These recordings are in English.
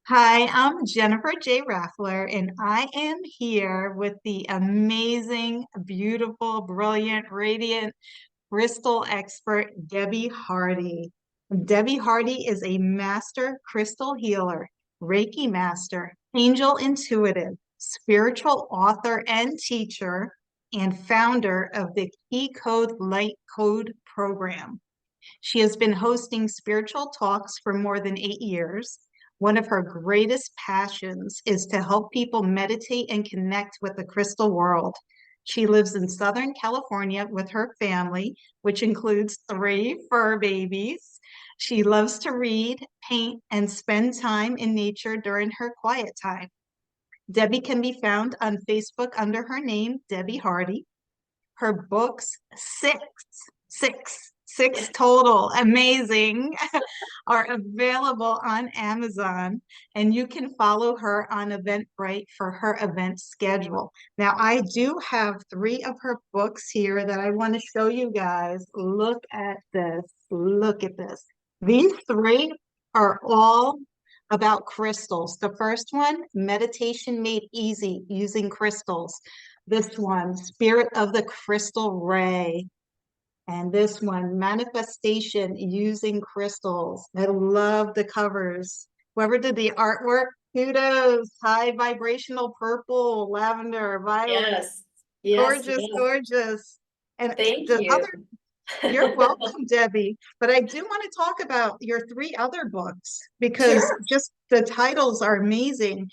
Hi, I'm Jennifer J. Raffloer, and I am here with the amazing, beautiful, brilliant, radiant crystal expert, Debbie Hardy. Debbie Hardy is a master crystal healer, Reiki master, angel intuitive, spiritual author and teacher, and founder of the Key Code Light Code program. She has been hosting spiritual talks for more than 8 years. One of her greatest passions is to help people meditate and connect with the crystal world. She lives in Southern California with her family, which includes three fur babies. She loves to read, paint, and spend time in nature during her quiet time. Debbie can be found on Facebook under her name, Debbie Hardy. Her books, six total, amazing, are available on Amazon, and you can follow her on Eventbrite for her event schedule. Now, I do have three of her books here that I want to show you guys. Look at this. Look at this. These three are all about crystals. The first one, Meditation Made Easy Using Crystals. This one, Spirit of the Crystal Ray. And this one, Manifestation Using Crystals. I love the covers. Whoever did the artwork, kudos. High vibrational purple, lavender, violet. Yes, yes, Gorgeous, yes. gorgeous. And Thank the you. other, you're welcome, Debbie. But I do want to talk about your three other books because Sure. just the titles are amazing.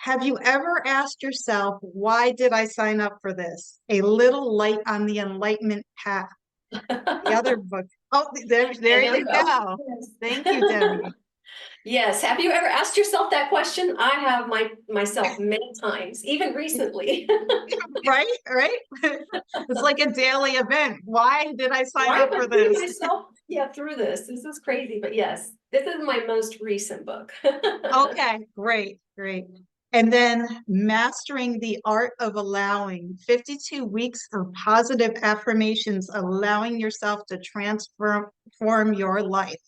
Have you ever asked yourself, why did I sign up for this? A Little Light on the Enlightenment Path. The other book. Oh, there And there we you go. go. Thank you, Debbie. Yes. Have you ever asked yourself that question? I have myself many times, even recently. Right, right. It's like a daily event. Why did I sign Why am up I for putting this? myself, through this? This is crazy, but yes, this is my most recent book. Okay, great, great. And then Mastering the Art of Allowing, 52 weeks of positive affirmations, allowing yourself to transform your life.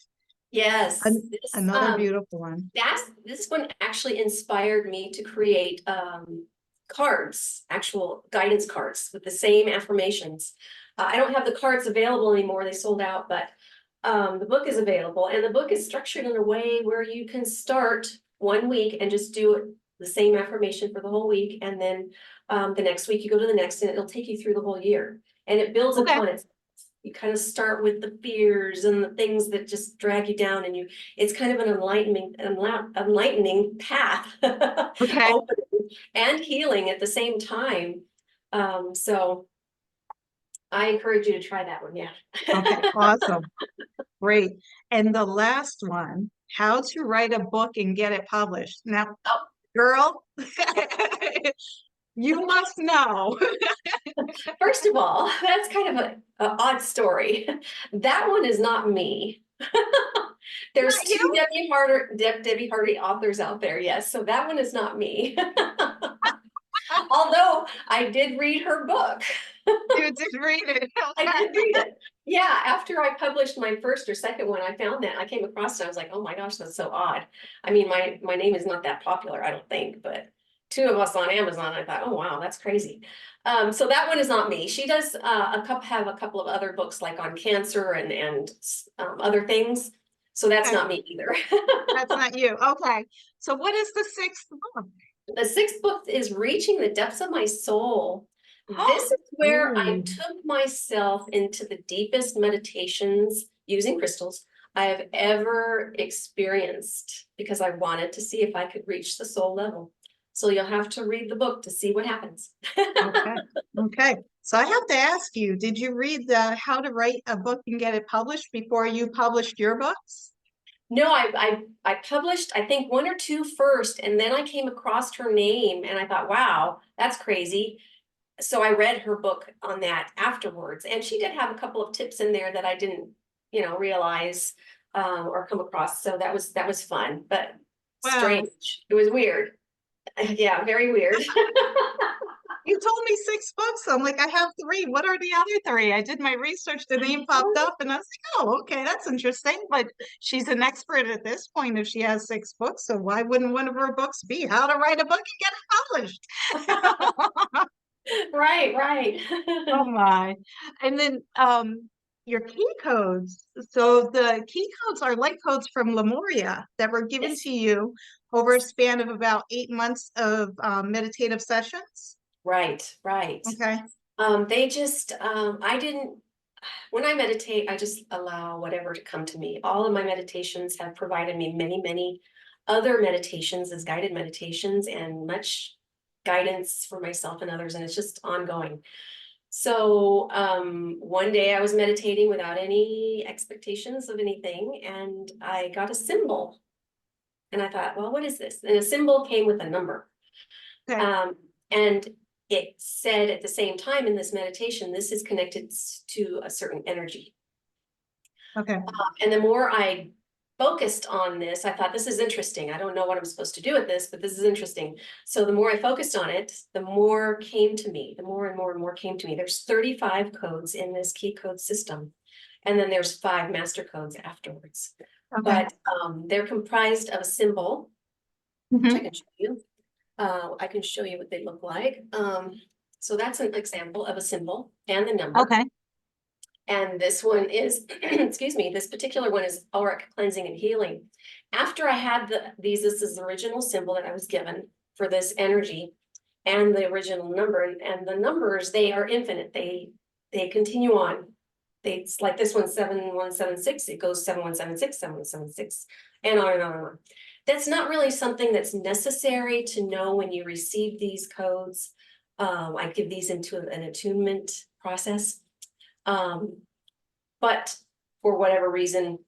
Yes, this Another beautiful one. this one actually inspired me to create cards, actual guidance cards with the same affirmations. I don't have the cards available anymore, they sold out, but the book is available, and the book is structured in a way where you can start 1 week and just do the same affirmation for the whole week, and then the next week you go to the next, and it'll take you through the whole year, and it builds Okay, upon it. You kind of start with the fears and the things that just drag you down, and it's kind of an enlightening path. okay, Opening and healing at the same time. So I encourage you to try that one. Yeah. okay, awesome. Great. And the last one, How to Write a Book and Get It Published. Now, Oh, girl, you must know. first of all, that's kind of a odd story. That one is not me. There's Not two you? Debbie Hardy authors out there, yes. So that one is not me. Although I did read her book. You did read it. I Okay. did read it. Yeah, after I published my first or second one, I found that I came across it. I was like, oh my gosh, that's so odd. I mean, my name is not that popular, I don't think, but two of us on Amazon, I thought, oh wow, that's crazy. So that one is not me. She does have a couple of other books like on cancer and other things. So that's Okay. not me either. That's not you. Okay. So what is the sixth book? The sixth book is Reaching the Depths of My Soul. This is where I Ooh. took myself into the deepest meditations using crystals I have ever experienced because I wanted to see if I could reach the soul level. So you'll have to read the book to see what happens. Okay. Okay. So I have to ask you, did you read the How to Write a Book and Get It Published before you published your books? No, I published, I think, one or two first, and then I came across her name and I thought, wow, that's crazy. So I read her book on that afterwards, and she did have a couple of tips in there that I didn't, realize or come across. So that was fun, but Wow. strange. It was weird. Yeah, very weird. You told me 6 books. I'm like, I have three. What are the other three? I did my research. The name popped up, and I was like, oh, okay, that's interesting. But she's an expert at this point if she has 6 books. So why wouldn't one of her books be How to Write a Book and Get It Published? Right, right. Oh my. And then your key codes. So the key codes are light codes from Lemuria that were given Yes, to you over a span of about 8 months of meditative sessions. right, right. Okay. They just, I didn't, when I meditate, I just allow whatever to come to me. All of my meditations have provided me many, many other meditations as guided meditations and much guidance for myself and others, and it's just ongoing. So one day I was meditating without any expectations of anything, and I got a symbol. And I thought, well, what is this? And a symbol came with a number. Okay. And it said at the same time in this meditation, this is connected to a certain energy. Okay. And the more I focused on this, I thought, this is interesting. I don't know what I'm supposed to do with this, but this is interesting. So the more I focused on it, the more came to me, the more and more and more came to me. There's 35 codes in this key code system. And then there's 5 master codes afterwards. Okay. But they're comprised of a symbol, which I Hmm. can show you. I can show you what they look like. So that's an example of a symbol and the number. Okay. And this one is, excuse me, this particular one is auric cleansing and healing. After I had this is the original symbol that I was given for this energy and the original number. And the numbers, they are infinite. They continue on. It's like this one, 7176, it goes 7176, 7176, and on and on and on. That's not really something that's necessary to know when you receive these codes. I give these into an attunement process. But for whatever reason,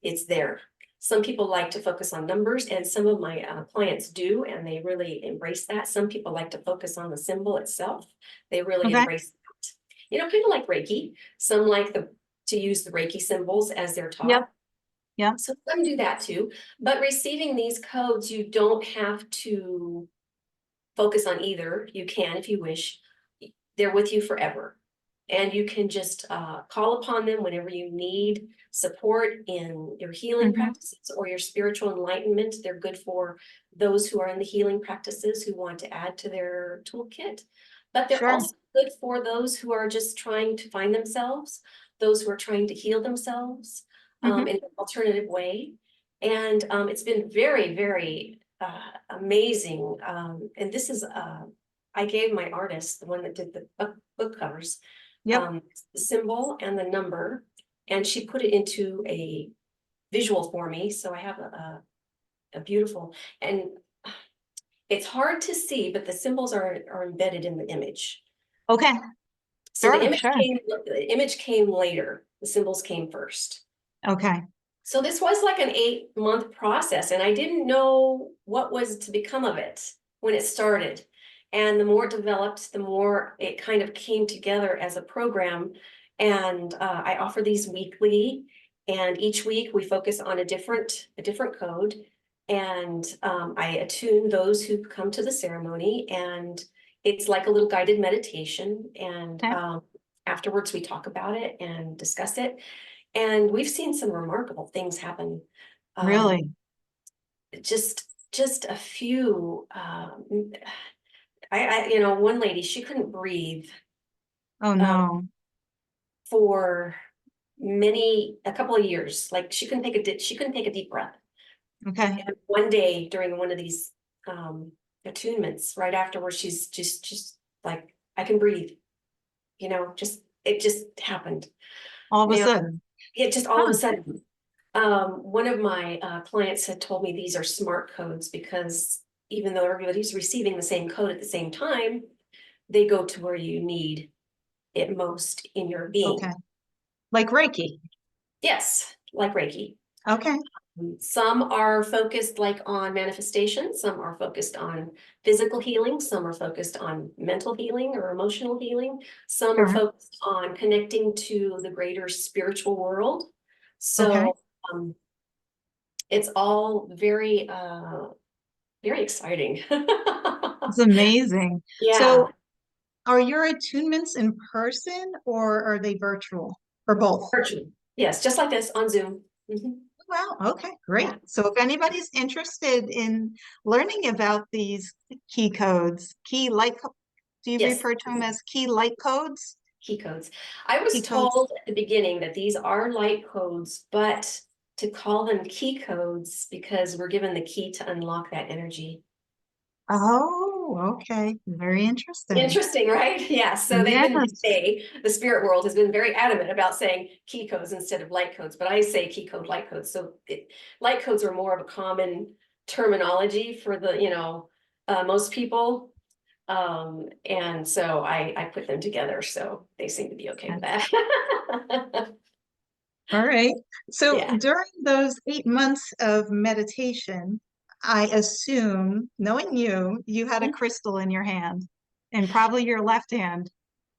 it's there. Some people like to focus on numbers, and some of my clients do, and they really embrace that. Some people like to focus on the symbol itself. They really Okay. embrace that. You know, kind of like Reiki. Some like to use the Reiki symbols as they're taught. Yep. Yep. So some do that too. But receiving these codes, you don't have to focus on either. You can if you wish. They're with you forever. And you can just call upon them whenever you need support in your healing Hmm. practices or your spiritual enlightenment. They're good for those who are in the healing practices who want to add to their toolkit. But they're Sure. also good for those who are just trying to find themselves, those who are trying to heal themselves in Hmm. an alternative way. And it's been very, very amazing. And this is, I gave my artist, the one that did the book covers, Yep. the symbol and the number, and she put it into a visual for me. So I have a beautiful, and it's hard to see, but the symbols are embedded in the image. Okay. So Sure. Sure. the image came later. The symbols came first. Okay. So this was like an 8-month process, and I didn't know what was to become of it when it started. And the more it developed, the more it kind of came together as a program. And I offer these weekly, and each week we focus on a different code. And I attune those who come to the ceremony, and it's like a little guided meditation. And Okay. afterwards we talk about it and discuss it. And we've seen some remarkable things happen. Um, Really? just a few. You know, one lady, she couldn't breathe Oh um, no. for a couple of years. Like she couldn't take a deep breath. Okay. And one day during one of these attunements, right afterwards, she's just like, I can breathe. You know, it just happened. All of a And sudden. it just all of Huh. a sudden. One of my clients had told me these are smart codes because even though everybody's receiving the same code at the same time, they go to where you need it most in your Okay. being. Like Reiki. Yes, like Reiki. Okay. Some are focused like on manifestation, some are focused on physical healing, some are focused on mental healing or emotional healing, some are Sure. focused on connecting to the greater spiritual world. Okay. So it's all very very exciting. It's amazing. Yeah. So are your attunements in person or are they virtual or both? Virtual. Yes, just like this on Zoom. Mhm. Wow, okay, Yeah. great. So if anybody's interested in learning about these key codes, do you Yes. refer to them as key light codes? Key codes. I was Key codes. told at the beginning that these are light codes, but to call them key codes because we're given the key to unlock that energy. Oh, okay. Very interesting. Interesting, right? Yeah. So they've been Yes. the spirit world has been very adamant about saying key codes instead of light codes, but I say key code, light codes. So light codes are more of a common terminology for most people. And so I put them together, so they seem to be okay with that. All right. So Yeah. during those 8 months of meditation, I assume, knowing you, you had a crystal in your hand and probably your left hand.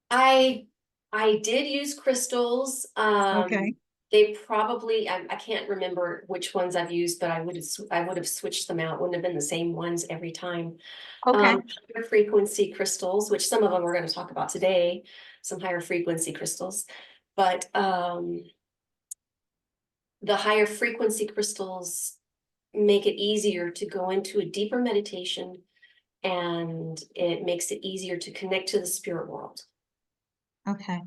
I I did use crystals. Okay. They probably I can't remember which ones I've used, but I would have switched them out. Wouldn't have been the same ones every time. Okay. Higher frequency crystals, which some of them we're going to talk about today, some higher frequency crystals, but the higher frequency crystals make it easier to go into a deeper meditation, and it makes it easier to connect to the spirit world. Okay.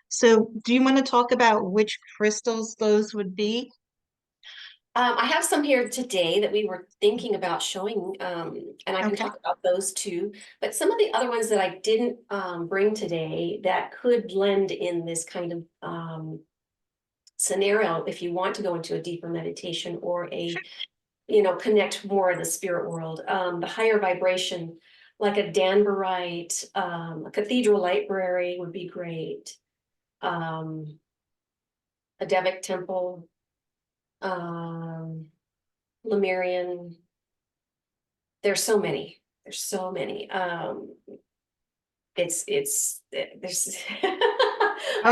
So do you want to talk about which crystals those would be? I have some here today that we were thinking about showing, and I can Okay. talk about those too. But some of the other ones that I didn't bring today that could blend in this kind of scenario, if you want to go into a deeper meditation or Sure. connect more of the spirit world, the higher vibration, like a danburite, a cathedral lightbrary would be great. Um, a devic temple, um, Lemurian. There's so many. There's so many. There's I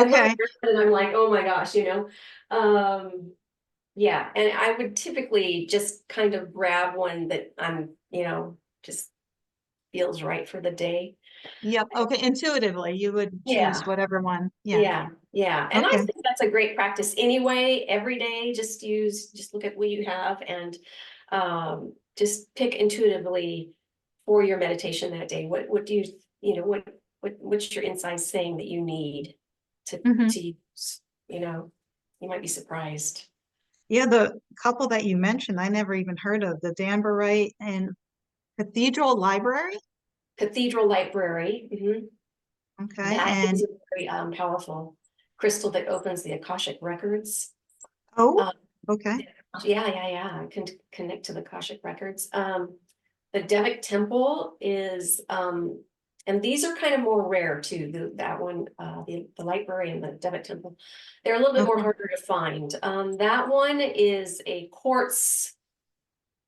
look at Okay. it and I'm like, oh my gosh. Yeah, and I would typically just kind of grab one that just feels right for the day. Yep. Okay. Intuitively, you would choose Yeah, whatever one. Yeah. yeah. And I Okay. think that's a great practice anyway. Every day, just look at what you have and just pick intuitively for your meditation that day. What do what's your inside saying that you need Hmm. to use? You might be surprised. Yeah, the couple that you mentioned, I never even heard of the Danburite and Cathedral Library. Cathedral Lightbrary. Okay. That is And a very powerful crystal that opens the Akashic records. oh, Um, okay. yeah. I can connect to the Akashic records. The Devic Temple is, and these are kind of more rare too. That one, the Lightbrary and the Devic Temple, they're a little bit more Okay. harder to find. That one is a quartz.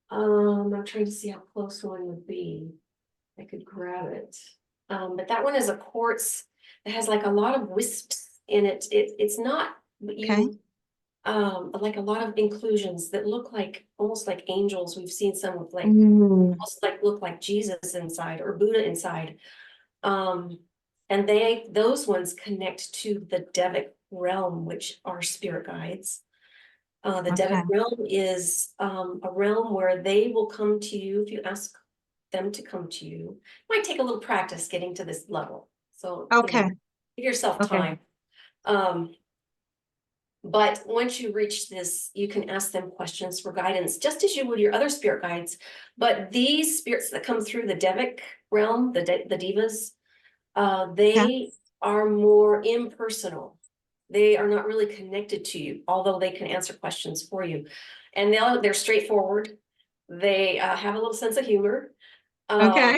I'm trying to see how close one would be. I could grab it. But that one is a quartz that has like a lot of wisps in it. It's not what Okay. you like a lot of inclusions that look like almost like angels. We've seen some with like Ooh, almost like look like Jesus inside or Buddha inside. Um, and those ones connect to the Devic realm, which are spirit guides. The okay. Devic realm is a realm where they will come to you if you ask them to come to you. It might take a little practice getting to this level. So, Okay. give yourself Okay. time. Um, but once you reach this, you can ask them questions for guidance, just as you would your other spirit guides. But these spirits that come through the Devic realm, the divas, Yeah. they are more impersonal. They are not really connected to you, although they can answer questions for you. And they're straightforward. They have a little sense of humor. Okay. Um,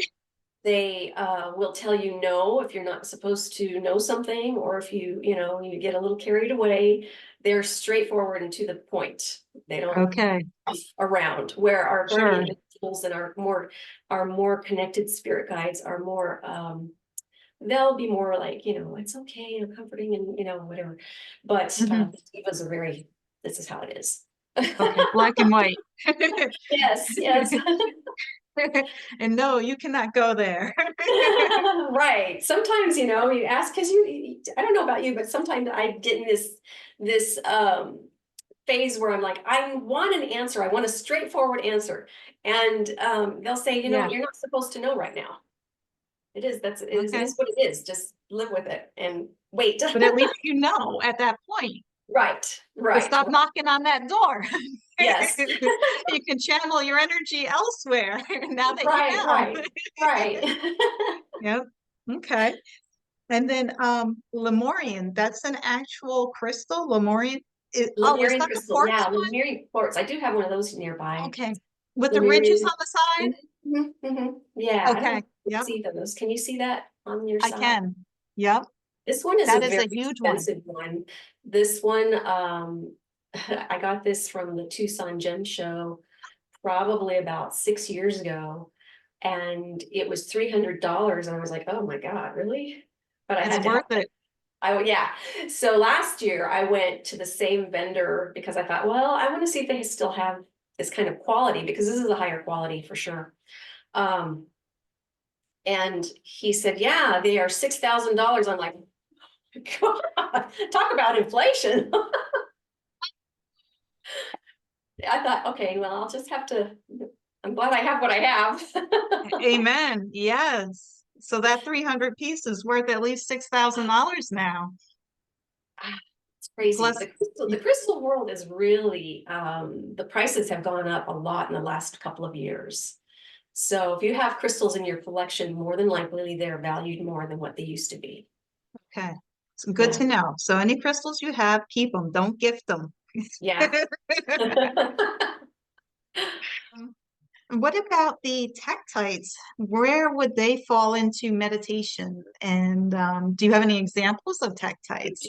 they will tell you no if you're not supposed to know something, or if you get a little carried away. They're straightforward and to the point. They don't Okay. f around. Where our Sure. guardian angels and our more connected spirit guides are more they'll be more like, it's okay and comforting and whatever. But Hmm. the divas are very, this is how it is. Okay. Black and white. Yes, yes. And no, you cannot go there. Right. Sometimes, you ask because I don't know about you, but sometimes I get in this phase where I'm like, I want an answer. I want a straightforward answer. And they'll say, Yeah. you're not supposed to know right now. It Okay. is what it is. Just live with it and wait. But at least you know at that point Right, to right, stop right. knocking on that door. Yes. You can channel your energy elsewhere now that you Right, know. right, right. Yep. Okay. And then Lemurian, that's an actual crystal. Lemurian. Oh, is Lemurian that the crystal. quartz Yeah, Lemurian quartz. I do have one of those one? nearby. Okay. With the ridges Lemurian. on the side? Yeah, I don't know Okay. if you can Yep. see those. Can you see that on your I side? can. Yep. This one is a That is very a huge one. expensive one. This one, I got this from the Tucson Gem Show probably about 6 years ago. And it was $300. And I was like, oh my God, really? But I It's had to have worth it. yeah. So last year I went to the same vendor because I thought, well, I want to see if they still have this kind of quality because this is a higher quality for sure. Um, and he said, yeah, they are $6,000. I'm like, God, talk about inflation. I thought, okay, well, I'll just have to, I'm glad I have what I have. Amen. Yes. So that 300 piece is worth at least $6,000 now. It's crazy. Plus, The crystal world is really, the prices have gone up a lot in the last couple of years. So if you have crystals in your collection, more than likely they're valued more than what they used to be. okay. It's good Yeah, to know. So any crystals you have, keep them. Don't gift them. yeah. What about the tektites? Where would they fall into meditation? And do you have any examples of tektites?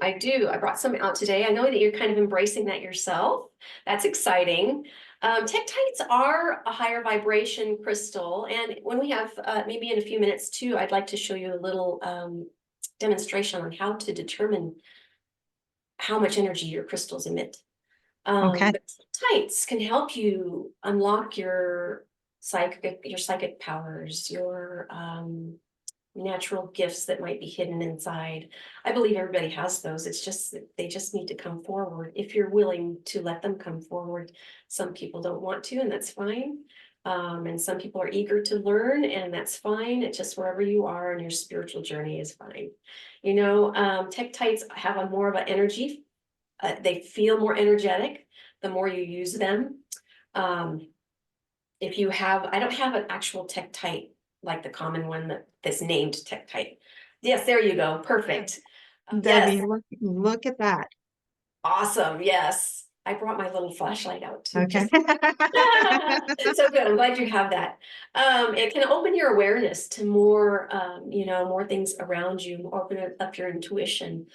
I do. I brought some out today. I know that you're kind of embracing that yourself. That's exciting. Tektites are a higher vibration crystal. And when we have, maybe in a few minutes too, I'd like to show you a little demonstration on how to determine how much energy your crystals emit. Okay. But tektites can help you unlock your psychic powers, your natural gifts that might be hidden inside. I believe everybody has those. It's just that they just need to come forward if you're willing to let them come forward. Some people don't want to, and that's fine. And some people are eager to learn, and that's fine. It's just wherever you are in your spiritual journey is fine. Tektites have a more of an energy. They feel more energetic the more you use them. Um, if you have, I don't have an actual tektite like the common one that's named tektite. Yes, there you go. Perfect. Yes, Debbie, look at that. awesome. Yes. I brought my little flashlight out too. Okay. Just so good. I'm glad you have that. It can open your awareness to more, more things around you, open up your intuition.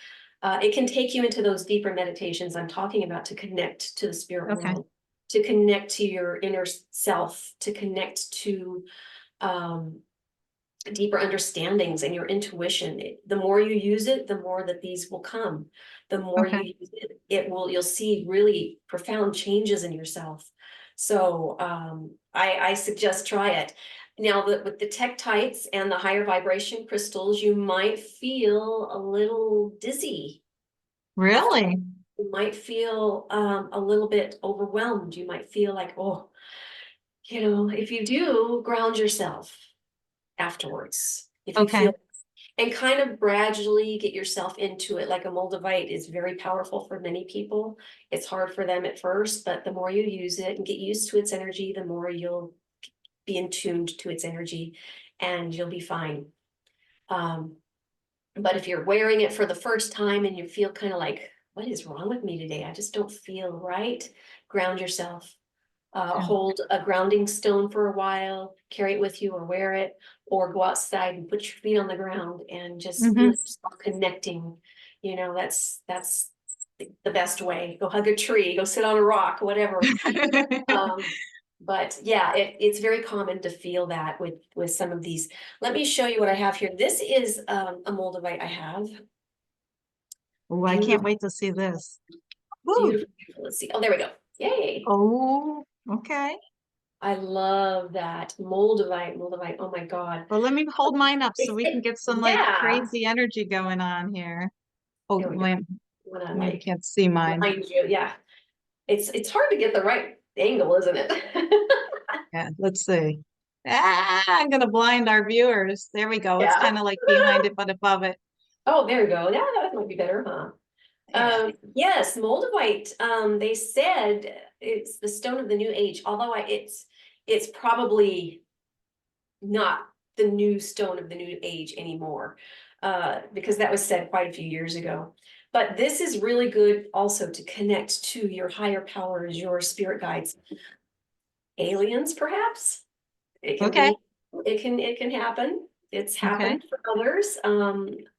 It can take you into those deeper meditations I'm talking about to connect to the spirit Okay. world, to connect to your inner self, to connect to um, deeper understandings and your intuition. The more you use it, the more that these will come. The more Okay. you use it, you'll see really profound changes in yourself. So I suggest try it. Now, with the tektites and the higher vibration crystals, you might feel a little dizzy after. Really? You might feel a little bit overwhelmed. You might feel like, oh, if you do, ground yourself afterwards. If you Okay. feel, and kind of gradually get yourself into it. Like a Moldavite is very powerful for many people. It's hard for them at first, but the more you use it and get used to its energy, the more you'll be in tuned to its energy and you'll be fine. But if you're wearing it for the first time and you feel kind of like, what is wrong with me today? I just don't feel right. Ground yourself. Okay. Hold a grounding stone for a while, carry it with you or wear it, or go outside and put your feet on the ground and just feel Hmm. yourself connecting. That's the best way. Go hug a tree, go sit on a rock, whatever. Um, but yeah, it's very common to feel that with some of these. Let me show you what I have here. This is a Moldavite I have. Oh, I can't Beautiful, wait to see this. Woo. beautiful, beautiful. Let's see. Oh, there we go. Yay. Oh, okay. I love that. Moldavite. Oh my God. Well, let me hold mine up so we can get some like Yeah. crazy energy going on here. Oh, There we go. my, I'm gonna maybe like can't see mine. blind you. Yeah. It's hard to get the right angle, isn't it? Yeah, let's see. Ah, I'm gonna blind our viewers. There we go. It's Yeah. kind of like behind it, but above it. Oh, there you go. Yeah, that might be better, huh? Yeah. Yes, Moldavite. They said it's the stone of the new age, although it's probably not the new stone of the new age anymore, because that was said quite a few years ago. But this is really good also to connect to your higher powers, your spirit guides, aliens, perhaps. It can Okay. be, it can happen. It's Okay. happened for others.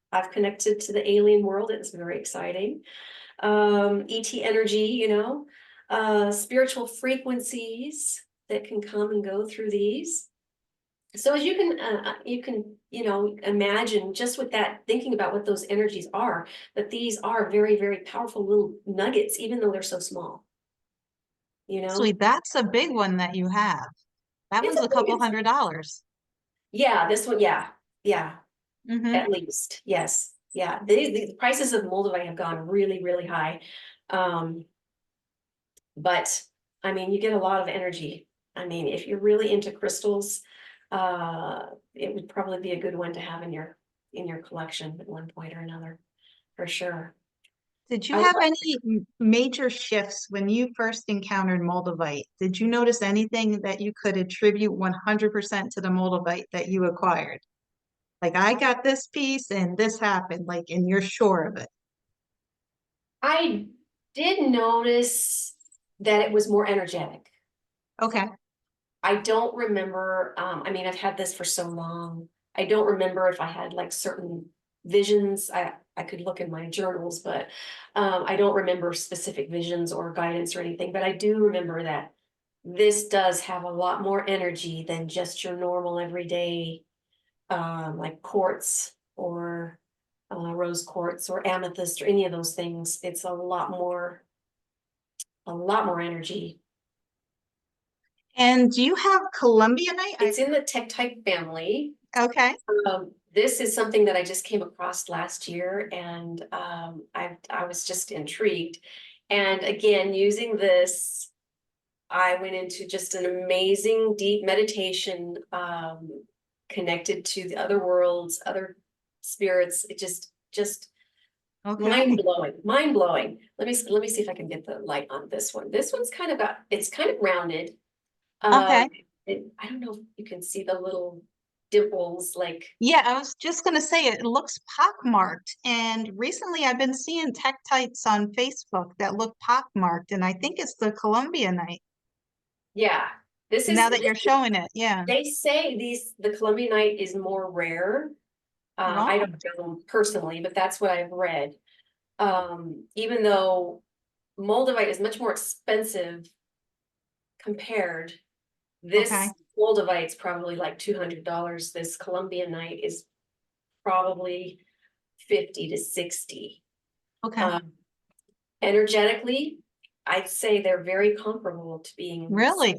I've connected to the alien world. It's very exciting. ET energy, spiritual frequencies that can come and go through these. So as you can, imagine just with that, thinking about what those energies are, that these are very, very powerful little nuggets, even though they're so small, you know? Sweet, that's a big one that you have. That It's one's a a big, couple it's, $100s. yeah, this one, yeah, yeah, Mm-hmm. at least, yes, yeah. The prices of Moldavite have gone really, really high. Um, but I mean, you get a lot of energy. I mean, if you're really into crystals, it would probably be a good one to have in your collection at one point or another, for sure. Did you I have love, any major shifts when you first encountered Moldavite? Did you notice anything that you could attribute 100% to the Moldavite that you acquired? Like, I got this piece and this happened, like, and you're sure of it. I did notice that it was more energetic. Okay. I don't remember, I mean, I've had this for so long. I don't remember if I had like certain visions. I could look in my journals, but I don't remember specific visions or guidance or anything. But I do remember that this does have a lot more energy than just your normal everyday, like quartz or rose quartz or amethyst or any of those things. It's a lot more energy. And do you have Columbianite? It's in the tektite family. Okay. This is something that I just came across last year, and I was just intrigued. And again, using this, I went into just an amazing deep meditation, connected to the other worlds, other spirits. It just Okay. mind blowing. Let me see if I can get the light on this one. This one's it's kind of rounded. Um, Okay. I don't know if you can see the little dimples, like. Yeah, I was just going to say it looks pockmarked. And recently I've been seeing tektites on Facebook that look pockmarked, and I think it's the Columbianite. Yeah, Now that this you're showing it, yeah. they say the Columbianite is more rare. I Oh, don't know personally, but that's what I've read. Even though Moldavite is much more expensive compared, okay. this Moldavite's probably like $200. This Columbianite is probably 50 to 60. Okay. Um, Energetically, I'd say they're very comparable to being, Really?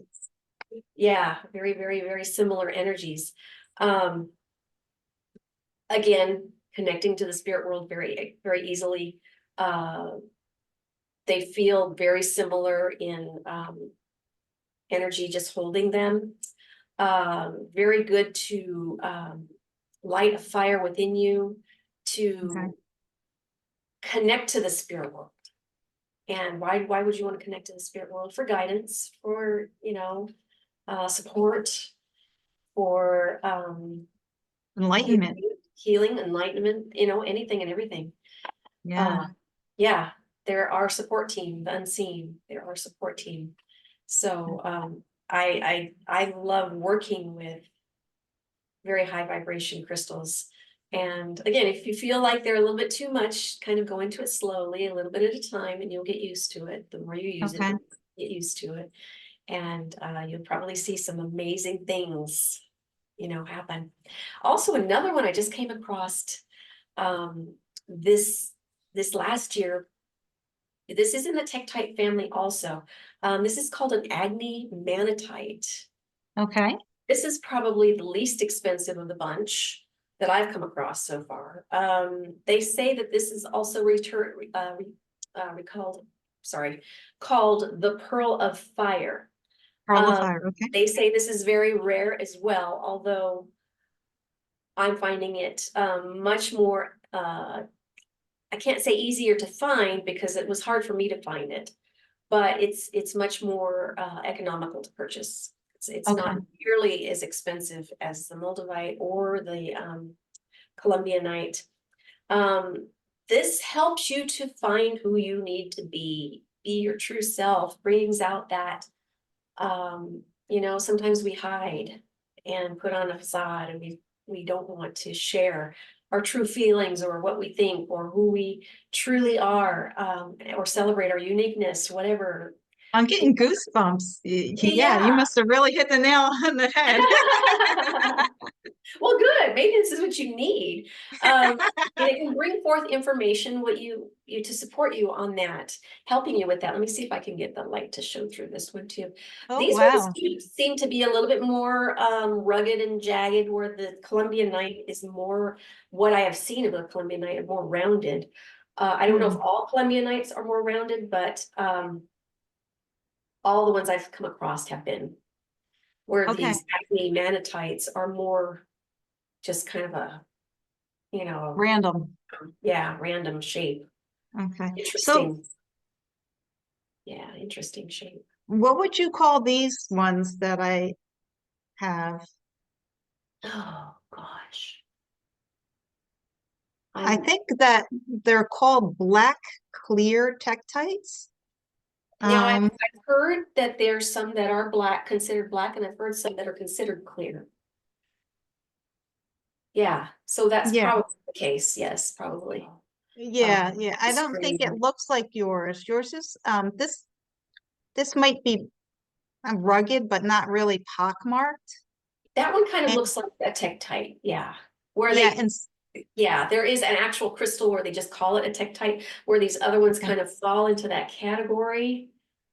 yeah, very, very, very similar energies. Um, Again, connecting to the spirit world very, very easily. Uh, they feel very similar in energy, just holding them. Very good to light a fire within you, Okay. to connect to the spirit world. And why would you want to connect to the spirit world? For guidance, for support, for Enlightenment. healing, enlightenment, anything and everything. Yeah. Uh, yeah, they're our support team, the unseen. They're our support team. So I love working with very high vibration crystals. And again, if you feel like they're a little bit too much, kind of go into it slowly, a little bit at a time, and you'll get used to it. The more you use it, the Okay. more you get used to it. And you'll probably see some amazing things, happen. Also, another one I just came across um, this this last year. This is in the tektite family also. This is called an Agni Manitite. Okay. This is probably the least expensive of the bunch that I've come across so far. They say that this is also recalled, sorry, called the Pearl of Fire. Pearl of Um, fire. Okay. they say this is very rare as well, although I'm finding it much more, I can't say easier to find because it was hard for me to find it, but it's much more economical to purchase. It's Okay. not nearly as expensive as the Moldavite or the Columbianite. Um, this helps you to find who you need to be your true self, brings out that, sometimes we hide and put on a facade and we don't want to share our true feelings or what we think or who we truly are, or celebrate our uniqueness, whatever. I'm getting goosebumps. Yeah, you Yeah. must have really hit the nail on the head. Well, good. Maybe this is what you need. And it can bring forth information what you to support you on that, helping you with that. Let me see if I can get the light to show through this one too. Oh, These ones wow. seem to be a little bit more rugged and jagged, where the Columbianite is more what I have seen of the Columbianite, more rounded. I don't know if Hmm. all Columbianites are more rounded, but all the ones I've come across have been. Where Okay. these Agni Manitites are more just kind of a, you know, Random. yeah, random shape. Okay. So Interesting. Yeah, interesting shape. what would you call these ones that I have? Oh gosh. I I'm think that they're called black clear tektites. now Um, I've heard that there's some that are black, considered black, and I've heard some that are considered clear. Yeah, so that's yeah, probably the case. Yes, probably. yeah. I It's don't think it green. looks like yours. Yours is this might be rugged, but not really pockmarked. That one kind of And looks like a tektite, yeah. Where yeah, they, yeah, there is an actual crystal where they just call it a tektite, where these other ones okay, kind of fall into that category.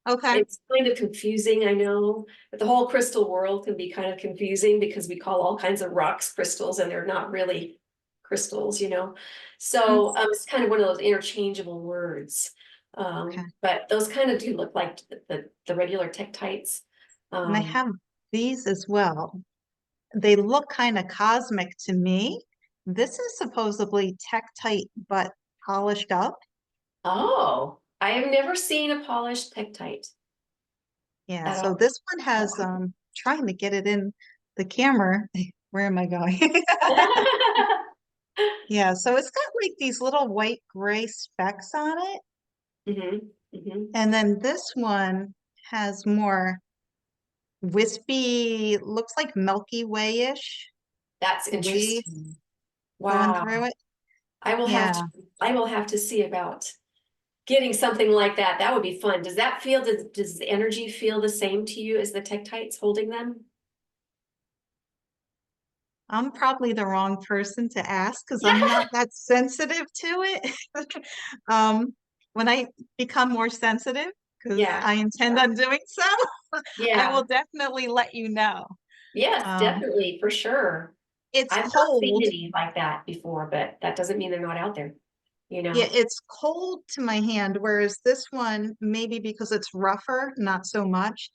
okay. It's kind of confusing, I know, but the whole crystal world can be kind of confusing because we call all kinds of rocks crystals and they're not really crystals. Mm, So it's kind of one of those interchangeable words. okay. But those kind of do look like the regular tektites. And I Um, have these as well. They look kind of cosmic to me. This is supposedly tektite, but polished up. oh, I have never seen a polished tektite Yeah, at so all. this one Oh, has trying to get it in the camera. Where am I going? Yeah, so it's got like these little white gray specks on it. hmm hmm. And then this one has more wispy, looks like Milky Way-ish That's waves interesting. going Wow. through it. I will have to, Yeah, I will have to see about getting something like that. That would be fun. Does the energy feel the same to you as the tektites holding them? I'm probably the wrong person to ask because Yeah, I'm not that sensitive to it. Um, when I become more sensitive, because yeah, I intend on doing so, I yeah. will definitely let you know. Yes, Um, definitely, for sure. it's I've not seen cold. any like that before, but that doesn't mean they're not out there, you Yeah, know? it's cold to my hand, whereas this one, maybe because it's rougher, not so much.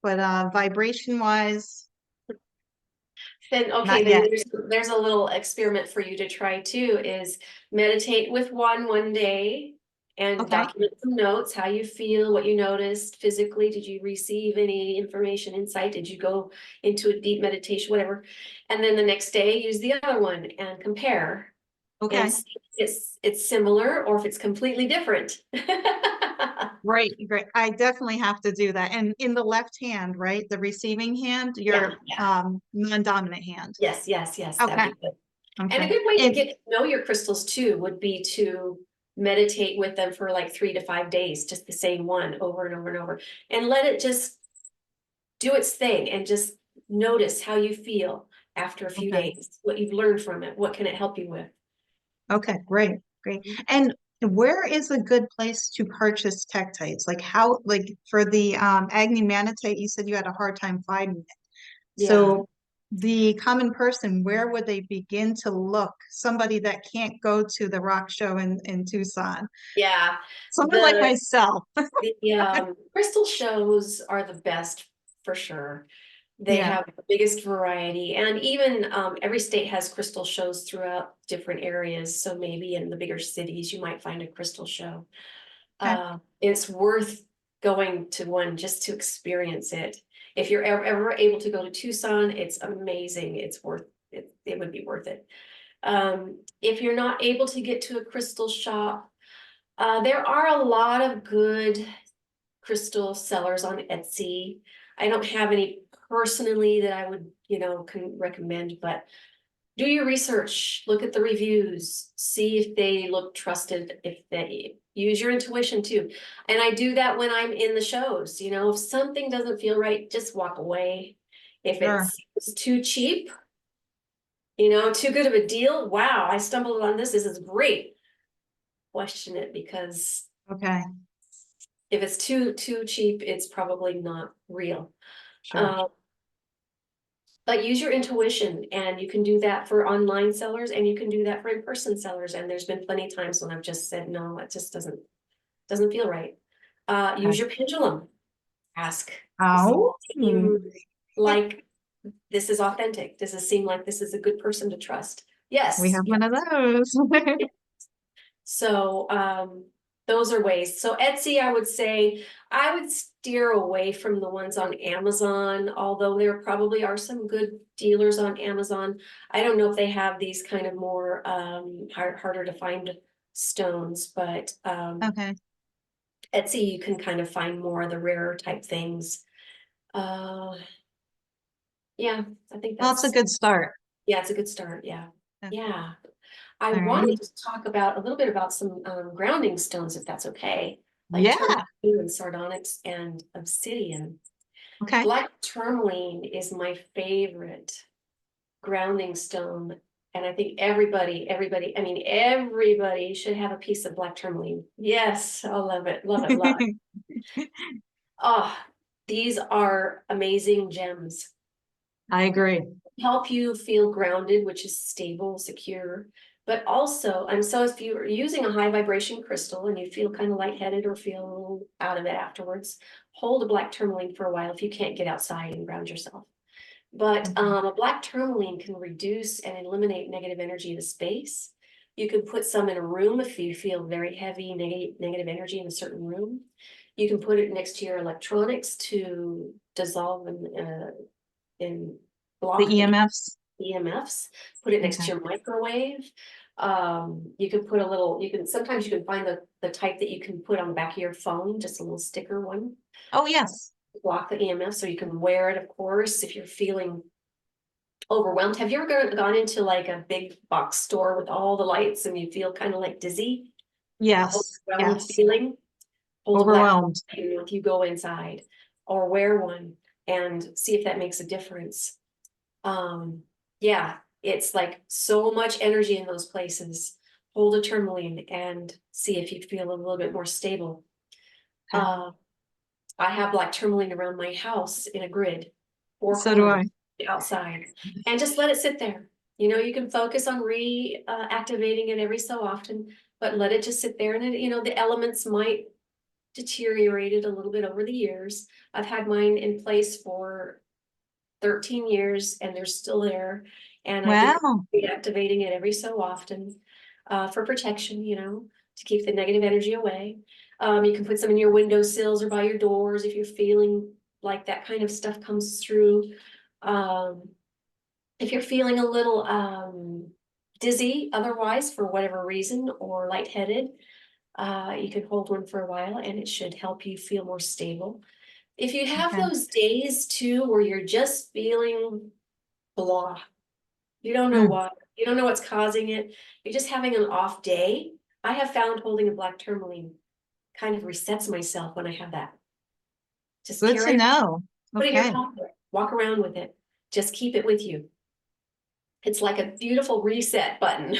But vibration wise, Then, okay, not then yet. there's a little experiment for you to try too, is meditate with one day and Okay. document some notes, how you feel, what you noticed physically. Did you receive any information, insight? Did you go into a deep meditation, whatever? And then the next day, use the other one and compare and Okay. see if it's similar or if it's completely different. Great, great. I definitely have to do that. And in the left hand, right? The receiving hand, Yeah, your yeah. non-dominant hand. Yes, that'd Okay. be good. And a Okay. good way to And get to know your crystals too would be to meditate with them for like 3 to 5 days, just the same one over and over and over, and let it just do its thing and just notice how you feel after a few okay. days, what you've learned from it, what can it help you with. Okay, great, great. And where is a good place to purchase tektites? Like how, like for the Agni Manitite, you said you had a hard time finding it. Yeah, So the common person, where would they begin to look? Somebody that can't go to the rock show in Tucson. yeah. Someone like The myself. the crystal shows are the best for sure. They Yeah. have the biggest variety, and even every state has crystal shows throughout different areas. So maybe in the bigger cities, you might find a crystal show. Okay. It's worth going to one just to experience it. If you're ever able to go to Tucson, it's amazing. It's worth it. It would be worth it. If you're not able to get to a crystal shop, there are a lot of good crystal sellers on Etsy. I don't have any personally that I would, can recommend, but do your research, look at the reviews, see if they look trusted, if they use your intuition too. And I do that when I'm in the shows, if something doesn't feel right, just walk away. If Sure. it's too cheap, too good of a deal, wow, I stumbled on this is great. Question it, because Okay. if it's too cheap, it's probably not real. Sure. Um, but use your intuition, and you can do that for online sellers, and you can do that for in-person sellers. And there's been plenty of times when I've just said, no, it just doesn't feel right. Okay. Use your pendulum. Ask, does it Oh, seem like this is authentic? Does it seem like this is a good person to trust? we Yes. have one of those. So those are ways. So Etsy, I would say I would steer away from the ones on Amazon, although there probably are some good dealers on Amazon. I don't know if they have these kind of more harder to find stones, but Okay. Etsy, you can kind of find more of the rarer type things. Uh, yeah, I think Well, it's a that's, good start. yeah, it's a good start. Yeah. Yeah. Yeah. I All wanted right. to talk about a little bit about some grounding stones, if that's okay, like Yeah. tourmaline and sardonyx and obsidian. Okay. Black tourmaline is my favorite grounding stone, and I think everybody, I mean, everybody should have a piece of black tourmaline. Yes, I love it, love it, love it. Oh, these are amazing gems. I agree. Help you feel grounded, which is stable, secure. But also, so if you're using a high vibration crystal and you feel kind of lightheaded or feel a little out of it afterwards, hold a black tourmaline for a while if you can't get outside and ground yourself. But Okay. a black tourmaline can reduce and eliminate negative energy in the space. You can put some in a room if you feel very heavy negative energy in a certain room. You can put it next to your electronics to dissolve and The block the EMFs. EMFs, put it next Okay. to your microwave. You can sometimes you can find the type that you can put on the back of your phone, just a little sticker one, Oh, yes. block the EMF, so you can wear it, of course, if you're feeling overwhelmed. Have you ever gone into like a big box store with all the lights and you feel kind of like dizzy, Yes. overwhelmed Yes. feeling? Hold a black Overwhelmed. if you go inside, or wear one and see if that makes a difference. Yeah, it's like so much energy in those places. Hold a tourmaline and see if you feel a little bit more stable. Okay. Uh, I have black tourmaline around my house in a grid, four So do corners I. outside, and just let it sit there. You can focus on reactivating it every so often, but let it just sit there. And the elements might deteriorate it a little bit over the years. I've had mine in place for 13 years and they're still there. And I've been Wow. reactivating it every so often for protection, to keep the negative energy away. You can put some in your windowsills or by your doors if you're feeling like that kind of stuff comes through. Um, if you're feeling a little dizzy otherwise for whatever reason or lightheaded, you can hold one for a while and it should help you feel more stable. If you have Okay. those days too where you're just feeling blah, you don't know Hmm. why, you don't know what's causing it, you're just having an off day, I have found holding a black tourmaline kind of resets myself when I have that. Just Good to carry, know. put it in your Okay. pocket, walk around with it, just keep it with you. It's like a beautiful reset button.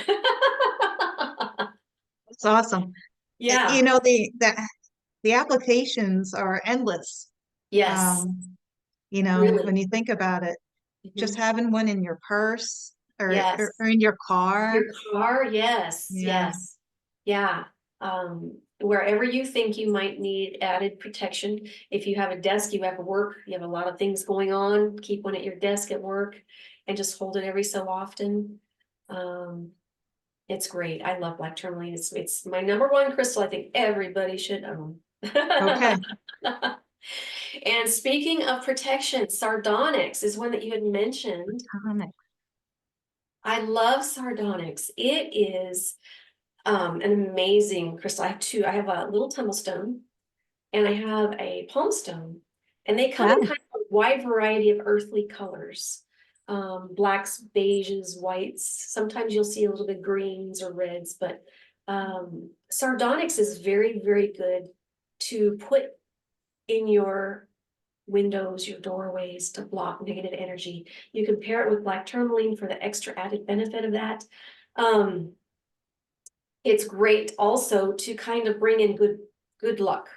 That's awesome. Yeah, You know, the applications are endless. yes, Um, when really. you think about it. just Mhm. having one in your purse Yes. or in your car. Your car, yes, Yeah. yes. Yeah. Wherever you think you might need added protection, if you have a desk, you have work, you have a lot of things going on, keep one at your desk at work and just hold it every so often. Um, it's great. I love black tourmaline. It's my number one crystal I think everybody should own. Okay. And speaking of protection, sardonyx is one that you had mentioned. Tonic. I love sardonyx. It is an amazing crystal. I have two. I have a little tumblestone and I have a palm stone, and they come in Wow. kind of a wide variety of earthly colors. Blacks, beiges, whites. Sometimes you'll see a little bit greens or reds, but sardonyx is very, very good to put in your windows, your doorways to block negative energy. You can pair it with black tourmaline for the extra added benefit of that. Um, it's great also to kind of bring in good luck.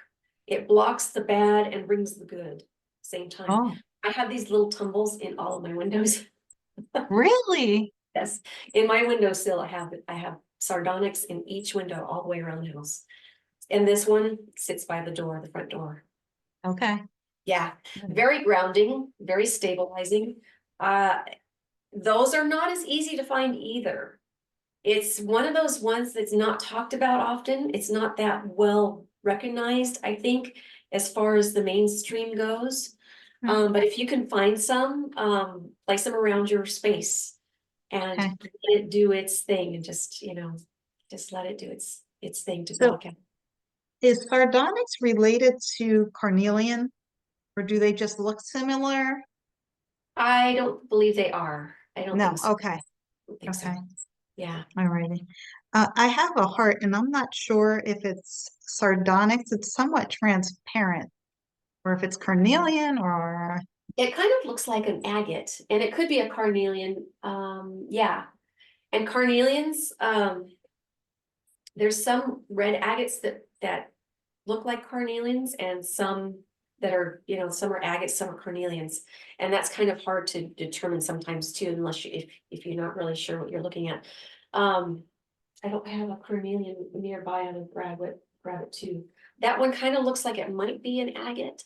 It blocks the bad and brings the good same time. Oh, I have these little tumbles in all of my windows. really? Yes, in my windowsill, I have sardonyx in each window all the way around the house. And this one sits by the door, the front door. Okay. Yeah, very grounding, very stabilizing. Uh, those are not as easy to find either. It's one of those ones that's not talked about often. It's not that well recognized, I think, as far as the mainstream goes. Hmm. But if you can find some, place them around your space and Okay. let it do its thing and just let it do its thing to So block out. is sardonyx related to carnelian, or do they just look similar? I don't believe they are. I don't No. think so. Okay. I don't think Okay. so. Yeah. All righty. I have a heart, and I'm not sure if it's sardonyx. It's somewhat transparent, or if it's carnelian, or It kind of looks like an agate, and it could be a carnelian. Yeah. And carnelians, there's some red agates that look like carnelians, and some that are, some are agates, some are carnelians. And that's kind of hard to determine sometimes too, unless if you're not really sure what you're looking at. Um, I don't have a carnelian nearby. I would grab it too. That one kind of looks like it might be an agate.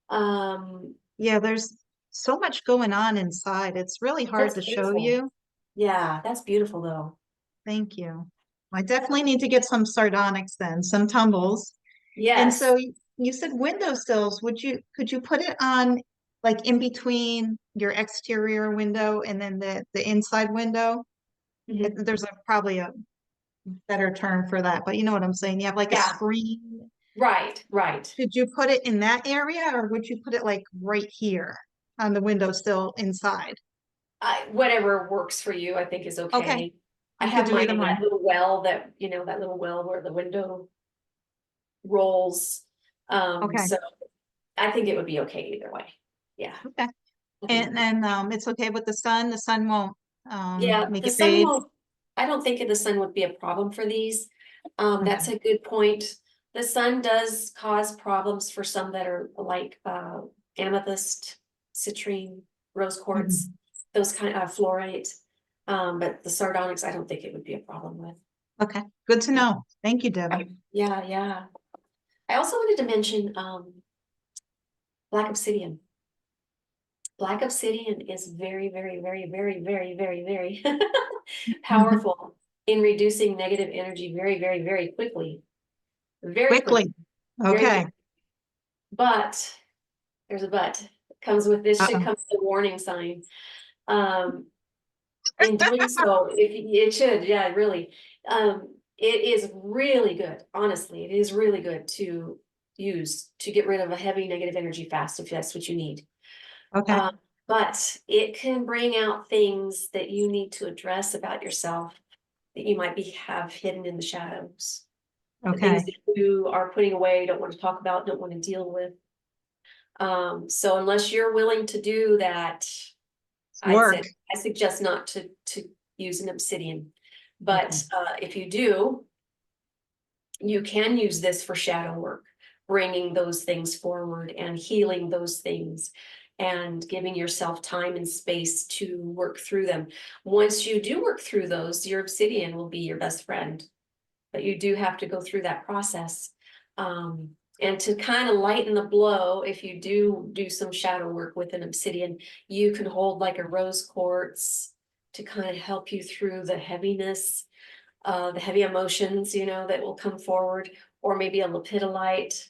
Um, yeah, there's so much going on inside. It's really hard that's to show beautiful. you. Yeah, that's beautiful though. Thank you. I definitely need to get some sardonyx then, some tumbles. And so Yes. you said windowsills. Could you put it on like in between your exterior window and then the inside window? Mhm. There's probably a better term for that, but you know what I'm saying. You have like a Yeah, screen. right, right. Should you put it in that area, or would you put it like right here on the windowsill inside? Whatever works for you, I think is Okay, okay. I you could have do mine either in one. that little well that little well where the window rolls. Okay, So I think it would be okay either way. Yeah, okay. I think it'd And be. then it's okay with the sun. The sun won't Yeah, make the it sun fade. won't, I don't think the sun would be a problem for these. That's Okay. a good point. The sun does cause problems for some that are like amethyst, citrine, rose quartz, Mhm. those kind of fluorite. But the sardonyx, I don't think it would be a problem with. Okay, good to Yeah, know. Thank you, Debbie. yeah, yeah. I also wanted to mention black obsidian. Black obsidian is very, very, very, very, very, very, very powerful in reducing negative energy very, very, very quickly. Very quickly. Quickly. Very, Okay. very. But there's a but. Comes with this should Uh-oh. come with a warning sign. Um, in doing so, if it should, yeah, really. It is really good, honestly, it is really good to use to get rid of a heavy negative energy fast if that's what you need. Okay. Um, but it can bring out things that you need to address about yourself that you might have hidden in the shadows. The things Okay. that you are putting away, don't want to talk about, don't want to deal with. So unless you're willing to do that, Work. I suggest not to use an obsidian. Okay. But if you do, you can use this for shadow work, bringing those things forward and healing those things and giving yourself time and space to work through them. Once you do work through those, your obsidian will be your best friend. But you do have to go through that process. And to kind of lighten the blow, if you do some shadow work with an obsidian, you can hold like a rose quartz to kind of help you through the heaviness, the heavy emotions, that will come forward, or maybe a lepidolite.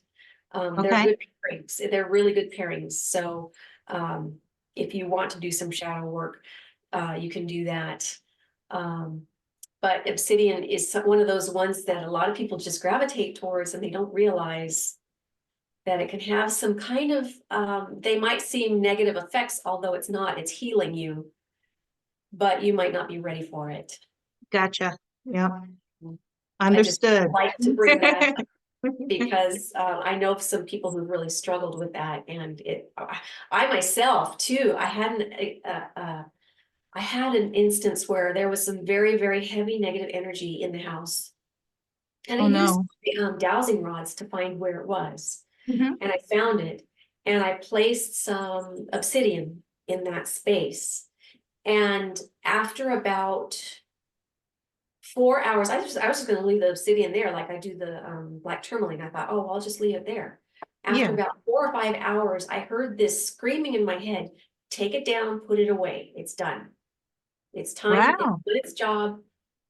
They're Okay. good pairings. They're really good pairings. So if you want to do some shadow work, you can do that. But obsidian is one of those ones that a lot of people just gravitate towards, and they don't realize that it can have some kind of, they might seem negative effects, although it's not, it's healing you, but you might not be ready for it. Gotcha. Yep. I just Understood. like to bring that up because I know some people who've really struggled with that, and I myself too, I had an instance where there was some very, very heavy negative energy in the house. And I Oh used no. dowsing rods to find where it was. Mhm. And I found it. And I placed some obsidian in that space. And after about 4 hours, I was just going to leave the obsidian there like I do the black tourmaline. I thought, oh, well, I'll just leave it there. After Yeah. about 4 or 5 hours, I heard this screaming in my head, take it down, put it away. It's done. It's time, it's Wow. done its job,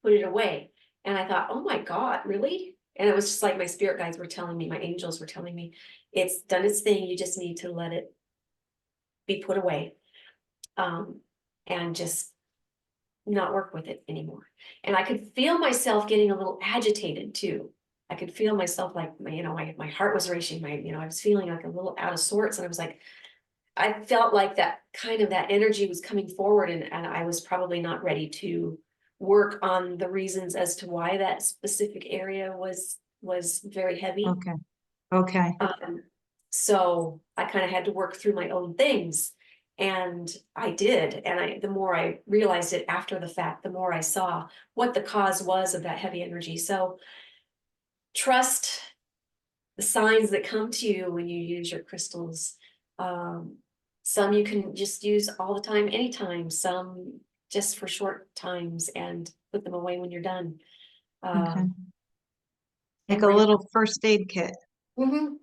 put it away. And I thought, oh my God, really? And it was just like my spirit guides were telling me, my angels were telling me, it's done its thing. You just need to let it be put away. And just not work with it anymore. And I could feel myself getting a little agitated too. I could feel myself like, my heart was racing, I was feeling like a little out of sorts. And I was like, I felt like that energy was coming forward, and I was probably not ready to work on the reasons as to why that specific area was very heavy. Okay. Okay. So I kind of had to work through my own things, and I did. And the more I realized it after the fact, the more I saw what the cause was of that heavy energy. So trust the signs that come to you when you use your crystals. Some you can just use all the time, anytime, some just for short times, and put them away when you're done. Okay. Like And a bring. little first aid kit. And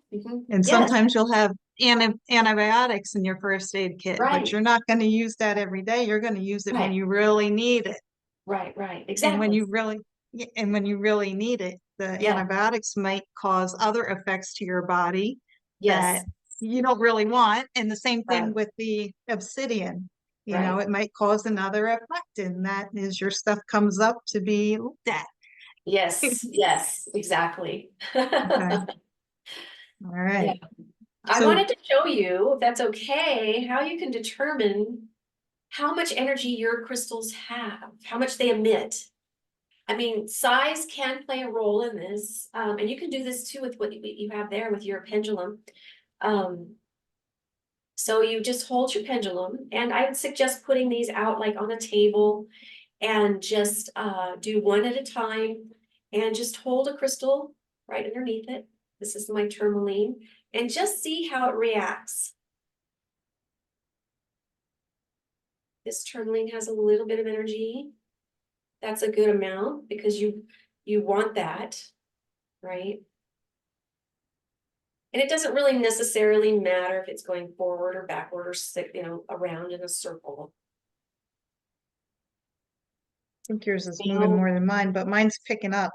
Yes, sometimes you'll have antibiotics in your first aid kit, but right, you're not going to use that every day. You're going to use it when right, you really need it. right, And when exactly. you really, yeah, and when you really need it, the Yeah, antibiotics might cause other effects to your body that yes, you don't really want. And the same right, thing with the obsidian. right. It might cause another effect, and that is your stuff comes up to be looked at. Yes, yes, exactly. Okay. All Yeah, right. I So, wanted to show you, if that's okay, how you can determine how much energy your crystals have, how much they emit. I mean, size can play a role in this, and you can do this too with what you have there with your pendulum. Um, so you just hold your pendulum, and I would suggest putting these out like on a table, and just do one at a time, and just hold a crystal right underneath it. This is my tourmaline, and just see how it reacts. This tourmaline has a little bit of energy. That's a good amount because you want that, right? And it doesn't really necessarily matter if it's going forward or backward or around in a circle. I think yours is moving Now, more than mine, but mine's picking up.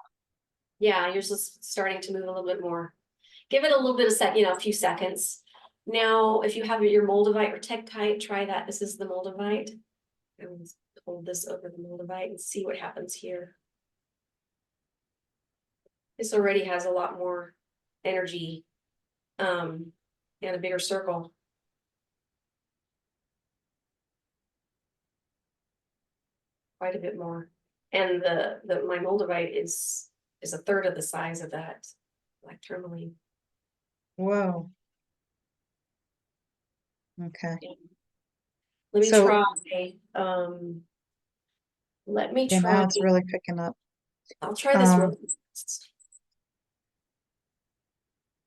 yeah, yours is starting to move a little bit more. Give it a little bit of a few seconds. Now, if you have your Moldavite or tektite, try that. This is the Moldavite. And hold this over the Moldavite and see what happens here. This already has a lot more energy, and a bigger circle. Quite a bit more. And my Moldavite is a third of the size of that black tourmaline. Whoa. Okay. Yeah. Let me So, try. Um, let me yeah, now try. it's really picking up. I'll try this Um, rose.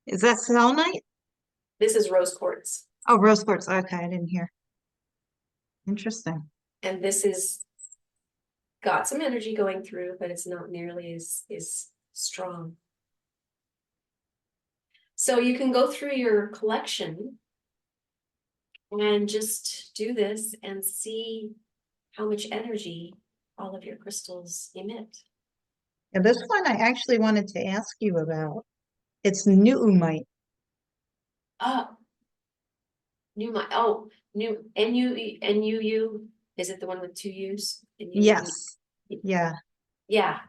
is that selenite? This is rose quartz. Oh, rose quartz. Okay, I didn't hear. Interesting. And this is got some energy going through, but it's not nearly as strong. So you can go through your collection and just do this and see how much energy all of your crystals emit. And this one I actually wanted to ask you about. It's nuumite. Oh, new NUU. Is it the one with two U's? Yes. Yeah. Yeah,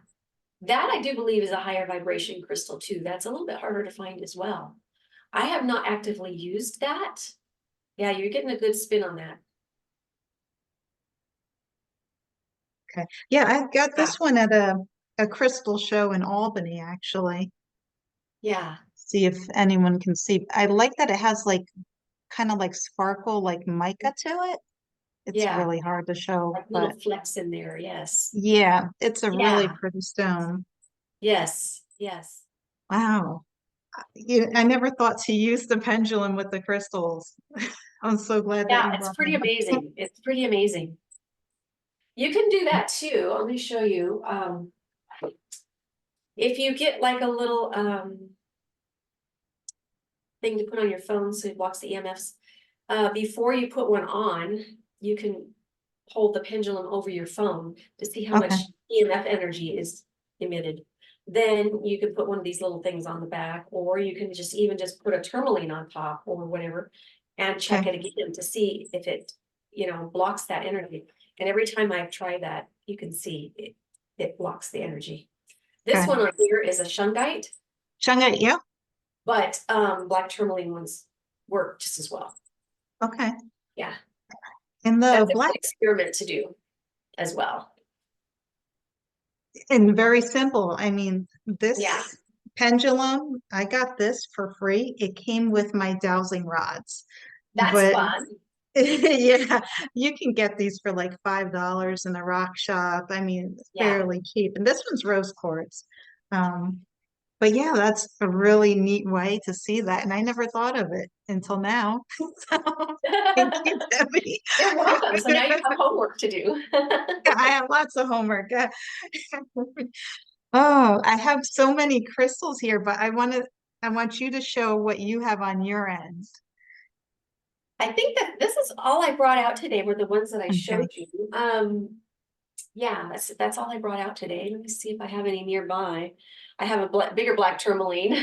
that I do believe is a higher vibration crystal too. That's a little bit harder to find as well. I have not actively used that. Yeah, you're getting a good spin on that. Okay. Yeah, I got Yeah. this one at a crystal show in Albany, actually. Yeah, See if anyone can see. I like that it has like kind of like sparkle, like mica to it. It's yeah, really hard to show, like little but flecks in there. Yes. yeah, it's a really Yeah. pretty stone. Yes. Yes. Wow. I never thought to use the pendulum with the crystals. I'm so glad that Yeah, you it's brought pretty them up. amazing. It's pretty amazing. You can do that too. Let me show you. If you get like a little thing to put on your phone so it blocks the EMFs, before you put one on, you can hold the pendulum over your phone to see how Okay, much EMF energy is emitted. Then you can put one of these little things on the back, or you can just even just put a tourmaline on top or whatever and check okay, it again to see if it, blocks that energy. And every time I've tried that, you can see it blocks the energy. This okay. one on here is a shungite, Shungite, yeah. but black tourmaline ones work just as well. Okay. Yeah, And the that's a black good experiment to do as well. and very simple. I mean, Yeah, this pendulum, I got this for free. It came with my dowsing rods. that's But fun. yeah, you can get these for like $5 in a rock shop. I mean, Yeah. fairly cheap. And this one's rose quartz. Um, but yeah, that's a really neat way to see that. And I never thought of it until now. So thank you, Debbie. You're welcome. So now you have homework to do. I have lots of homework. Oh, I have so many crystals here, but I want you to show what you have on your end. I think that this is all I brought out today were the ones that I Okay. showed you. Yeah, that's all I brought out today. Let me see if I have any nearby. I have a bigger black tourmaline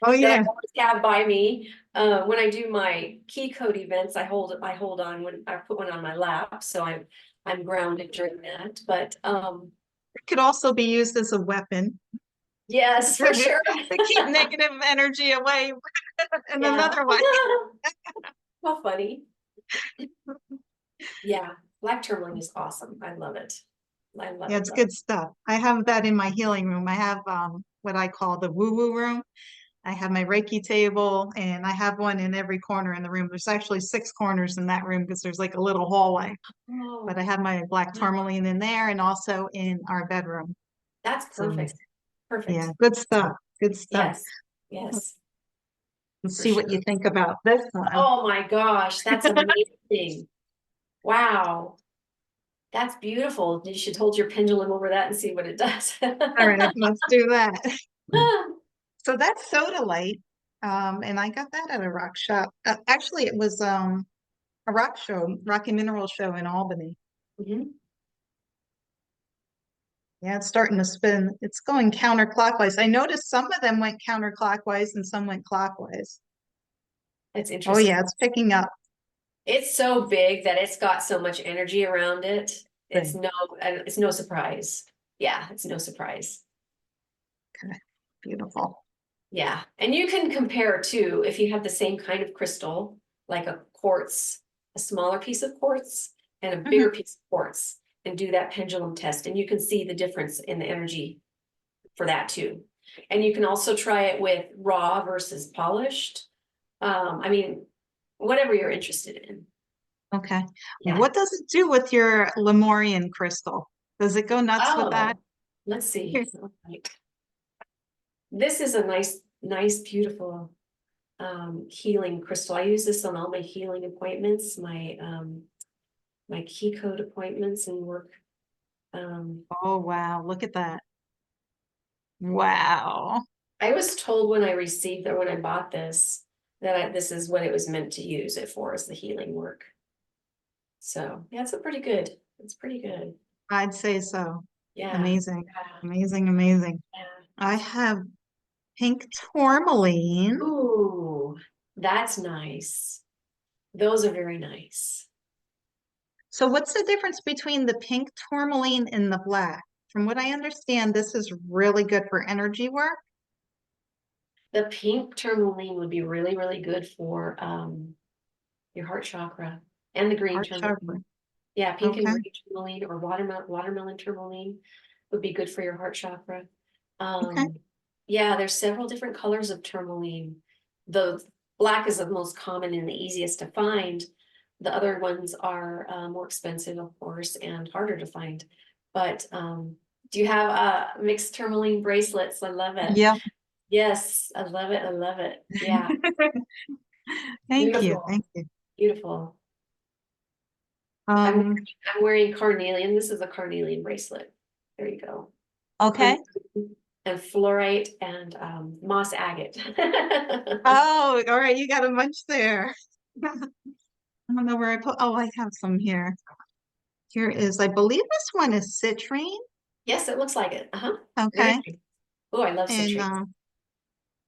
Oh that I yeah. always have by me. When I do my key code events, I hold on when I put one on my lap, so I'm grounded during that. But It could also be used as a weapon yes, for sure. to keep negative energy away in Yeah. another way. How funny. Yeah, black tourmaline is awesome. I love it. I love Yeah, it, it's love good stuff. I have that in my healing room. I have what I call the woo-woo room. I have my Reiki table and I have one in every corner in the room. There's actually 6 corners in that room because there's like a little hallway. it. Oh, But I have my black wow. tourmaline in there and also in our bedroom. That's So perfect. yeah, Perfect. good stuff. Good stuff. Yes, yes, Let's for see what you sure. think about this one. Oh my gosh, that's amazing. Wow, that's beautiful. You should hold your pendulum over that and see what it does. All right, let's do that. So that's soda light. And I got that at a rock shop. Actually, it was a rock show, rock and mineral show in Albany. Mhm. Yeah, it's starting to spin. It's going counterclockwise. I noticed some of them went counterclockwise and some went clockwise. It's Oh interesting. yeah, it's picking up. It's so big that it's got so much energy around it. It's Good. no, it's no surprise. Yeah, it's no surprise. Okay. Beautiful. Yeah, and you can compare too, if you have the same kind of crystal, like a quartz, a smaller piece of quartz and a Mhm. bigger piece of quartz, and do that pendulum test, and you can see the difference in the energy for that too. And you can also try it with raw versus polished. I mean, whatever you're interested in. Okay. Yeah. What does it do with your Lemurian crystal? Does it go nuts with that? Oh, let's see. All right. This is a nice, beautiful. healing crystal. I use this on all my healing appointments, my key code appointments and work. Oh, wow. Look at that. Wow. I was told when I received or when I bought this that this is what it was meant to use it for, is the healing work. So yeah, it's pretty good. It's pretty good. I'd say so. Yeah. Amazing. Amazing, amazing. Yeah. I have pink tourmaline. Ooh, that's nice. Those are very nice. So what's the difference between the pink tourmaline and the black? From what I understand, this is really good for energy work. The pink tourmaline would be really, really good for your heart chakra, and the green Heart chakra. tourmaline. Yeah, pink and Okay. green tourmaline or watermelon tourmaline would be good for your heart chakra. Okay. Yeah, there's several different colors of tourmaline. The black is the most common and the easiest to find. The other ones are more expensive, of course, and harder to find. But do you have mixed tourmaline bracelets? I love it. Yep. Yes, I love it. I love it. Yeah, Thank you. beautiful, Thank you. beautiful. I'm Um, I'm wearing carnelian. This is a carnelian bracelet. There you go. okay. Carnelian and fluorite and moss agate. Oh, all right. You got a bunch there. I don't know where I put. Oh, I have some here. Here is, I believe this one is citrine. Yes, it looks like it. Uh-huh. Very Okay. nice. Oh, I love And citrus.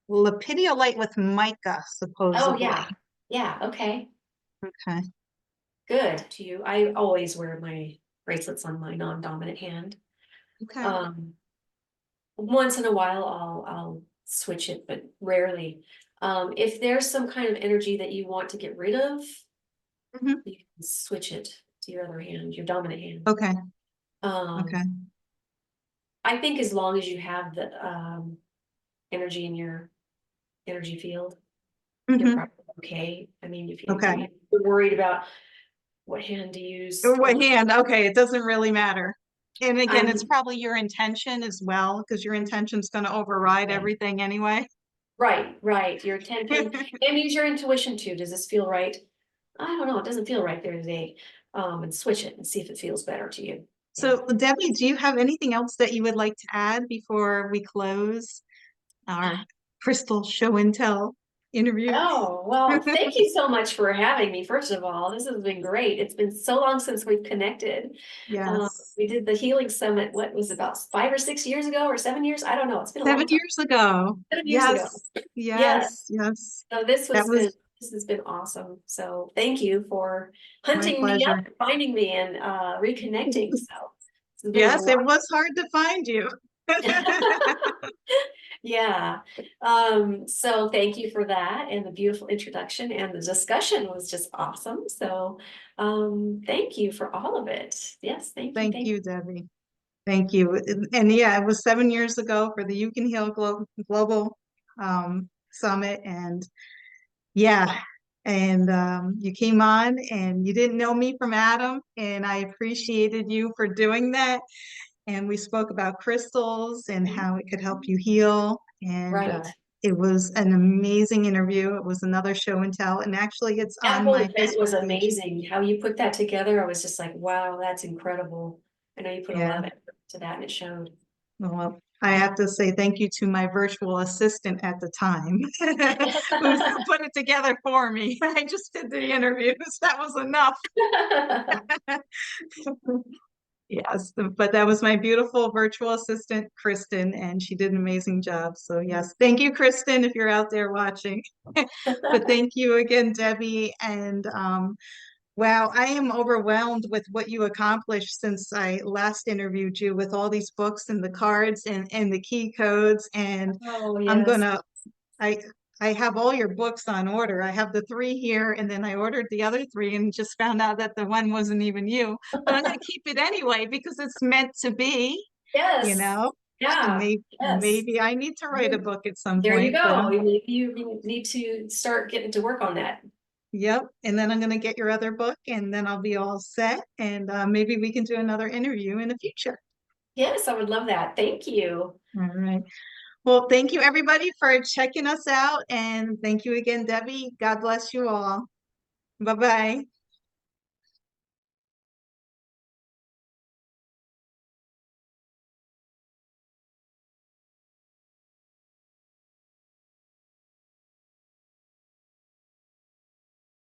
lepidolite with mica, Oh supposedly. yeah. Yeah, okay. Okay. Good to you. I always wear my bracelets on my non-dominant hand. Okay. Um, once in a while I'll switch it, but rarely. If there's some kind of energy that you want to get rid of, Hmm. you can switch it to your other hand, your dominant hand. Okay. Um, Okay. I think as long as you have the energy in your energy field, you're Hmm. probably okay. I mean, if Okay. you're worried about what hand to use, What hand? Okay. It doesn't really matter. And again, it's I'm probably your intention as well, because your intention's going to override yeah. everything anyway. Right. Your attention and use your intuition too. Does this feel right? I don't know. It doesn't feel right there today. And switch it and see if it feels better to you. Yeah. So, Debbie, do you have anything else that you would like to add before we close our crystal show and tell interview? Oh, well, thank you so much for having me. First of all, this has been great. It's been so long since we've connected. Yes. We did the Healing Summit, what was it, about 5 or 6 years ago or 7 years? I don't know. It's been a Seven long time. years ago. 7 years ago. Yes. Yes. Yes. Yes. So That was this has been awesome. So thank you for my hunting me up, pleasure. finding me and reconnecting. So it's been a Yes, it lot. was hard to find you. Yeah. So thank you for that and the beautiful introduction, and the discussion was just awesome. So thank you for all of it. Yes, thank you. Thank Thank you, Debbie. Thank you. And yeah, it was 7 years ago for the You Can Heal Global Summit. And yeah, and you came on and you didn't know me from Adam, and I appreciated you for doing that. And we spoke about crystals and you. how it could help you heal. And Right. it was an amazing interview. It was another show and tell. And actually, it's That on whole my event Facebook was page. amazing. How you put that together, I was just like, wow, that's incredible. I know you put a Yeah. lot of effort to that and it showed. Well, I have to say thank you to my virtual assistant at the time who put it together for me. I just did the interviews. That was enough. Yes, but that was my beautiful virtual assistant, Kristen, and she did an amazing job. So yes, thank you, Kristen, if you're out there watching. But thank you again, Debbie. And wow, I am overwhelmed with what you accomplished since I last interviewed you, with all these books and the cards and the key codes. And Oh, I'm yes. gonna I I have all your books on order. I have the three here, and then I ordered the other three and just found out that the one wasn't even you. But I'm gonna keep it anyway because it's meant to be, you Yes. know. And Yeah. Yes. maybe I need to write a book at some There you point, but go. You need to start getting to work on that. yep. And then I'm gonna get your other book, and then I'll be all set. And maybe we can do another interview in the future. Yes, I would love that. Thank you. All right. Well, thank you everybody for checking us out, and thank you again, Debbie. God bless you all. Bye-bye.